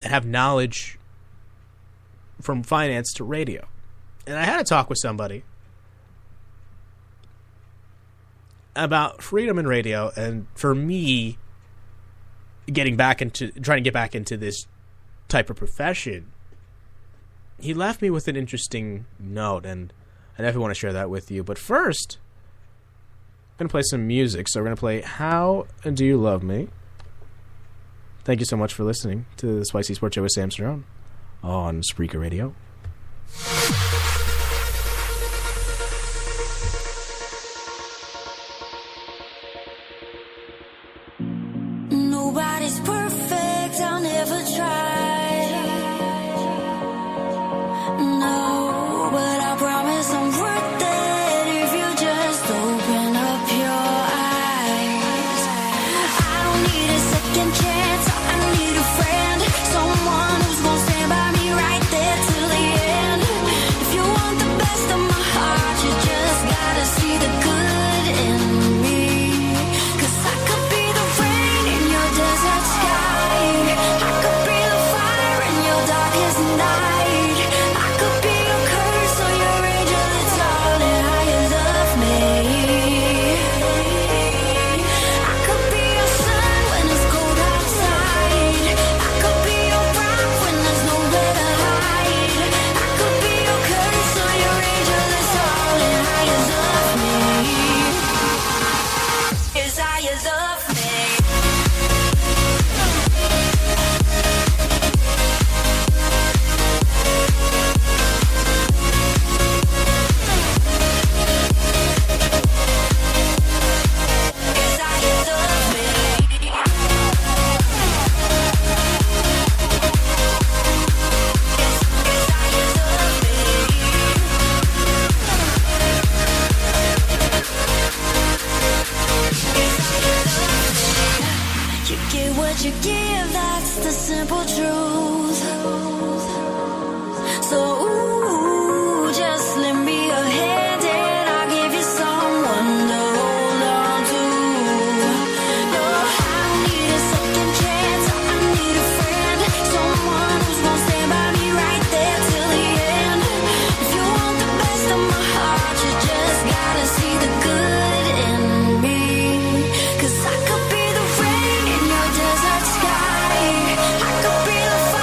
and have knowledge from finance to radio. And I had a talk with somebody about freedom in radio, and for me, trying to get back into this type of profession, he left me with an interesting note, and I definitely want to share that with you. But first, I'm going to play some music. So we're going to play How Do You Love Me? Thank you so much for listening to the Spicy Sports Show with Sam Cerrone on Spreaker Radio. Nobody's perfect, I'll never try. No, but I promise I'm worth it if you just open up your eyes. I don't need a second chance, I need a friend, someone who's gonna stand by me right there till the end. If you want the best of my heart, you just gotta see the good in me. 'Cause I could be the rain in your desert sky, I could be the fire in your darkest night, I could be your curse or your angel, it's all in how you love me. I could be your sun when it's cold outside, I could be your rock when there's nowhere to hide, I could be your curse or your angel, it's all in how you love me. Is how you love me. Is how you love me. Is how you love me. You get what you give, that's the simple truth. So, ooh, just lend me a hand and I'll give you someone to hold on to. No, I don't need a second chance, I need a friend, someone who's gonna stand by me right there till the end. If you want the best of my heart, you just gotta see the good in me. 'Cause I could be the rain in your desert sky, I could be the fire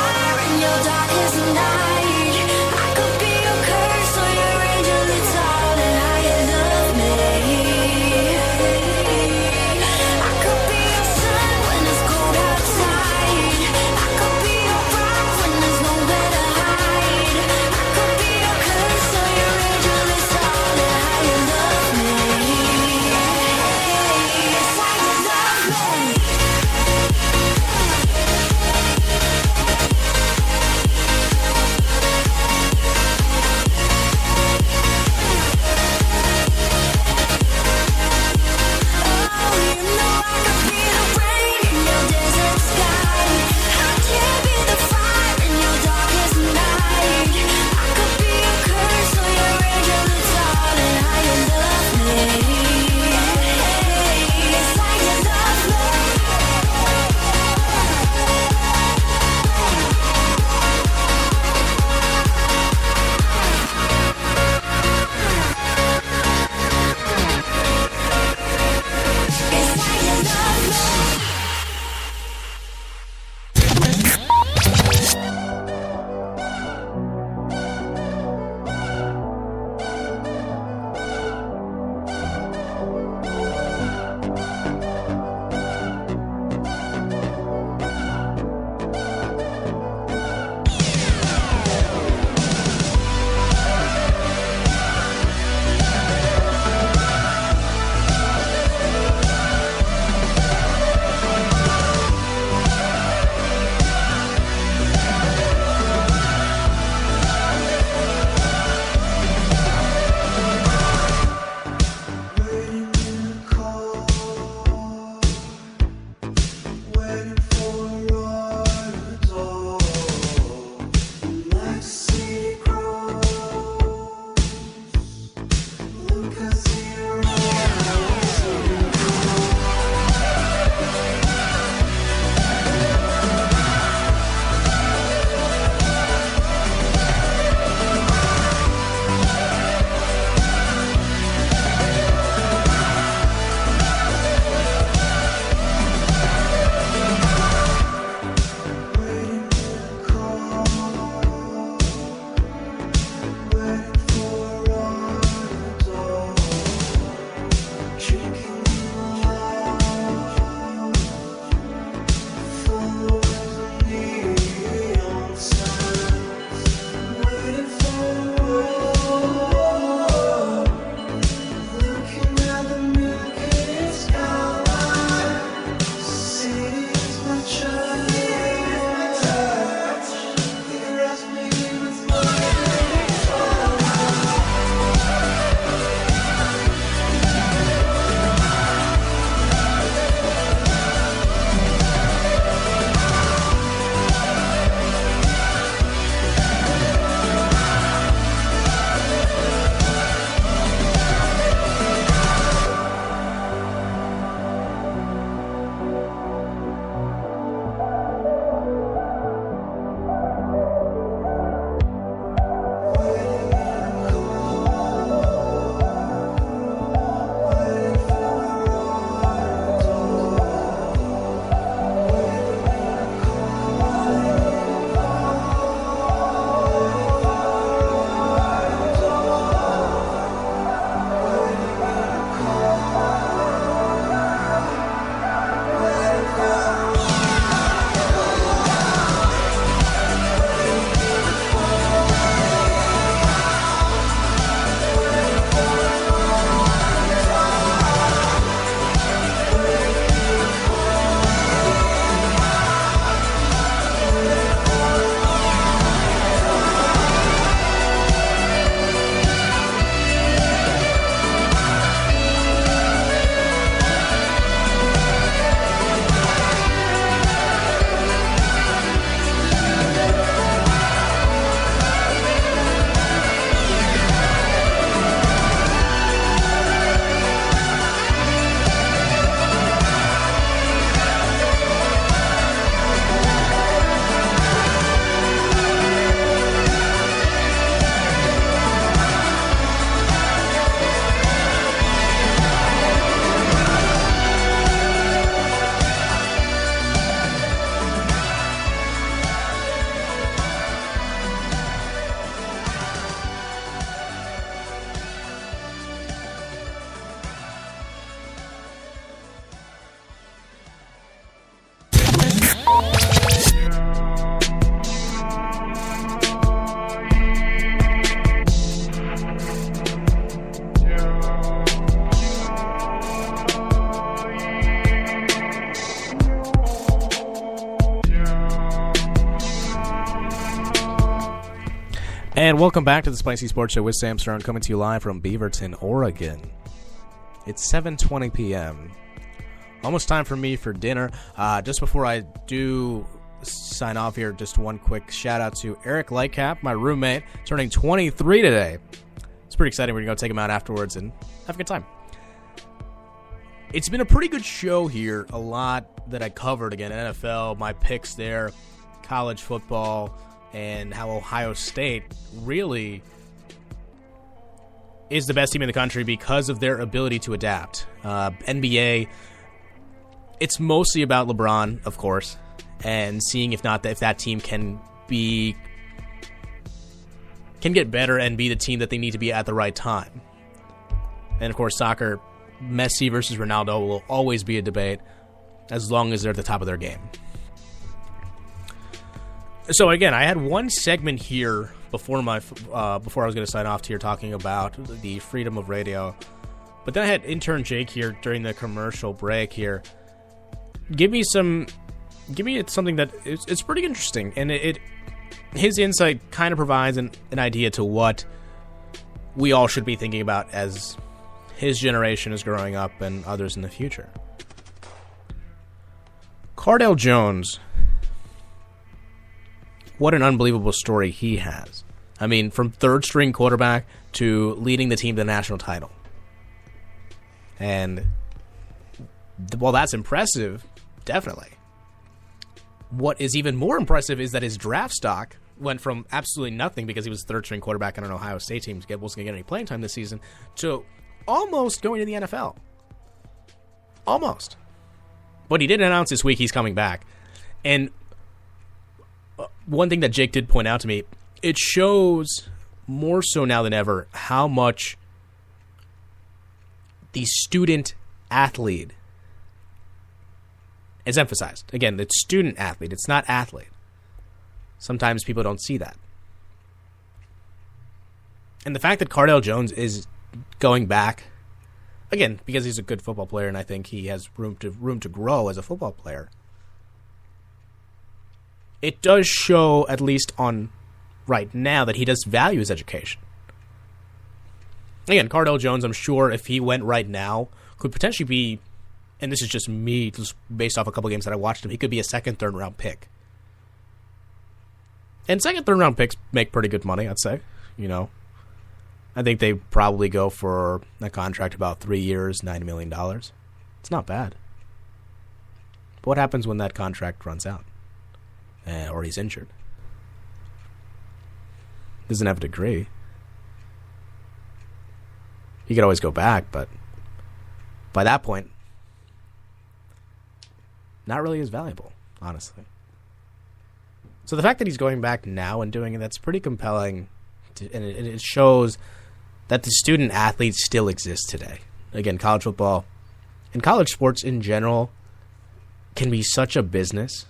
And welcome back to the Spicy Sports Show with Sam Stern, coming to you live from Beaverton, Oregon. It's 7:20 p.m. Almost time for me for dinner. Just before I do sign off here, just one quick shout out to Eric Lightcap, my roommate, turning 23 today. It's pretty exciting. We're going to go take him out afterwards and have a good time. It's been a pretty good show here. A lot that I covered. Again, NFL, my picks there, college football, and how Ohio State really is the best team in the country because of their ability to adapt. NBA, it's mostly about LeBron, of course, and seeing if that team can get better and be the team that they need to be at the right time. And of course, soccer, Messi versus Ronaldo will always be a debate as long as they're at the top of their game. So again, I had one segment here before I was going to sign off to here talking about the freedom of radio, but then I had intern Jake here during the commercial break here. Give me something that it's pretty interesting, and his insight kind of provides an idea to what we all should be thinking about as his generation is growing up and others in the future. Cardale Jones, what an unbelievable story he has. I mean, from third-string quarterback to leading the team to the national title. And while that's impressive, definitely, what is even more impressive is that his draft stock went from absolutely nothing because he was third-string quarterback on an Ohio State team, wasn't going to get any playing time this season, to almost going to the NFL. Almost. But he did announce this week he's coming back. And one thing that Jake did point out to me, it shows more so now than ever how much the student athlete is emphasized. Again, it's student athlete. It's not athlete. Sometimes people don't see that. And the fact that Cardale Jones is going back, again, because he's a good football player and I think he has room to grow as a football player, it does show, at least on right now, that he does value his education. Again, Cardale Jones, I'm sure if he went right now, could potentially be, and this is just me, just based off a couple games that I watched him, he could be a second, third round pick. And second, third round picks make pretty good money, I'd say. You know, I think they probably go for a contract about 3 years, $90 million. It's not bad. But what happens when that contract runs out? Or he's injured? Doesn't have a degree. He could always go back, but by that point, not really as valuable, honestly. So the fact that he's going back now and doing it, that's pretty compelling, and it shows that the student athlete still exists today. Again, college football and college sports in general can be such a business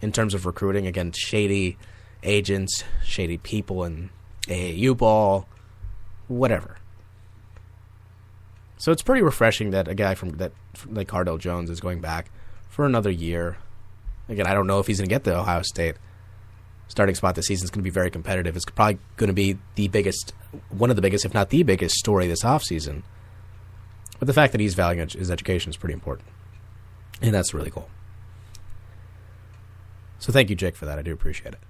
in terms of recruiting. Again, shady agents, shady people in AAU ball, whatever. So it's pretty refreshing that a guy like Cardale Jones is going back for another year. Again, I don't know if he's going to get the Ohio State starting spot this season. It's going to be very competitive. It's probably going to be one of the biggest, if not the biggest, story this offseason. But the fact that he's valuing his education is pretty important. And that's really cool. So thank you, Jake, for that. I do appreciate it.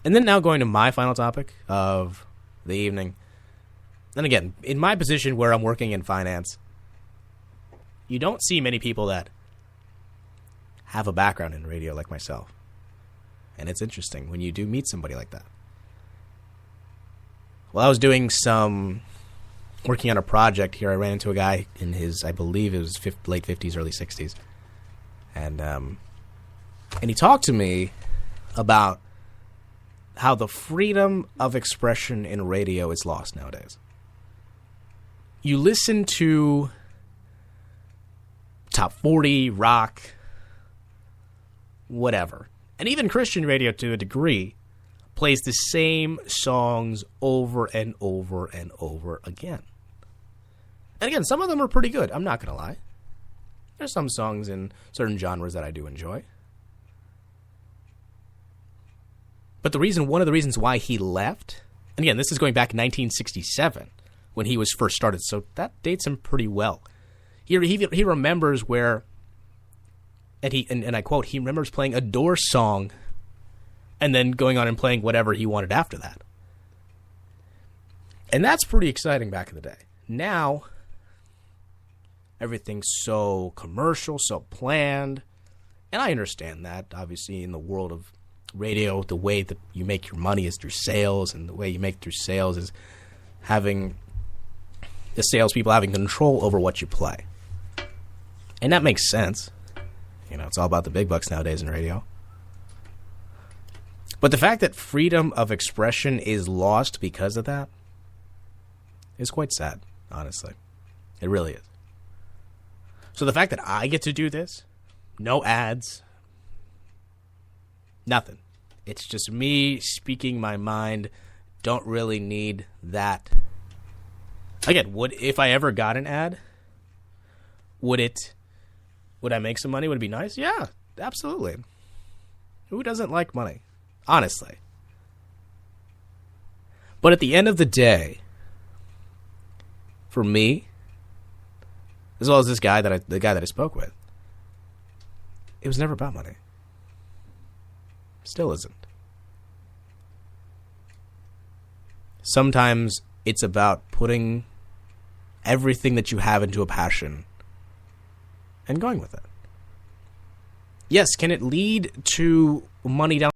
And then now going to my final topic of the evening. And again, in my position where I'm working in finance, you don't see many people that have a background in radio like myself. And it's interesting when you do meet somebody like that. While I was working on a project here, I ran into a guy in his, I believe it was late 50s, early 60s. And he talked to me about how the freedom of expression in radio is lost nowadays. You listen to top 40, rock, whatever. And even Christian radio, to a degree, plays the same songs over and over and over again. And again, some of them are pretty good. I'm not going to lie. There's some songs in certain genres that I do enjoy. But one of the reasons why he left, and again, this is going back in 1967 when he was first started, so that dates him pretty well. He remembers where, and I quote, he remembers playing a Doors song and then going on and playing whatever he wanted after that. And that's pretty exciting back in the day. Now, everything's so commercial, so planned. And I understand that, obviously, in the world of radio, the way that you make your money is through sales, and the way you make through sales is having the salespeople having control over what you play. And that makes sense. You know, it's all about the big bucks nowadays in radio. But the fact that freedom of expression is lost because of that is quite sad, honestly. It really is. So the fact that I get to do this, no ads, nothing. It's just me speaking my mind. Don't really need that. Again, if I ever got an ad, would I make some money? Would it be nice? Yeah, absolutely. Who doesn't like money? Honestly. But at the end of the day, for me, as well as the guy that I spoke with, it was never about money. Still isn't. Sometimes it's about putting everything that you have into a passion and going with it. Yes, can it lead to money down